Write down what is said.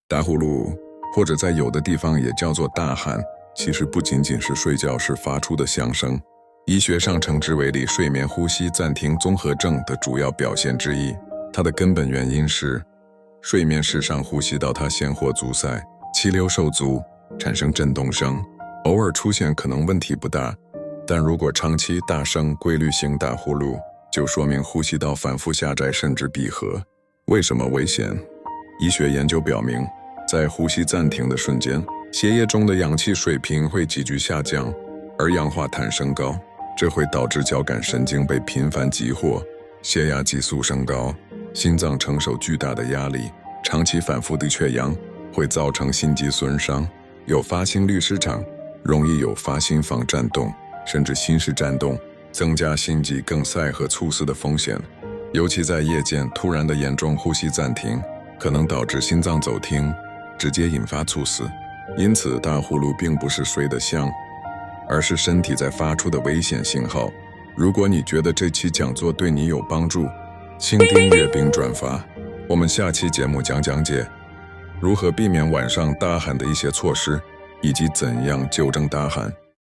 打呼噜，或者在有的地方也叫做大喊，其实不仅仅是睡觉时发出的响声，医学上称之为睡眠呼吸暂停综合症的主要表现之一。它的根本原因是睡眠时上呼吸道它先或阻塞，气流受阻，产生震动声，偶尔出现可能问题不大，但如果长期大声规律性打呼噜，就说明呼吸道反复狭窄甚至闭合。为什么危险？医学研究表明，在呼吸暂停的瞬间，血液中的氧气水平会急剧下降，二氧化碳升高，这会导致交感神经被频繁激活，血压激素升高，心脏承受巨大的压力，长期反复的缺氧会造成心肌损伤，诱发心律失常，容易诱发心房颤动，甚至心室颤动，增加心肌梗塞和猝死的风险。尤其在夜间突然的严重呼吸暂停，可能导致心脏骤停，直接引发猝死。因此，打呼噜并不是睡得香，而是身体在发出的危险信号。如果你觉得这期讲座对你有帮助，请订阅并转发。我们下期节目讲解如何避免晚上大喊的一些措施，以及怎样纠正大喊。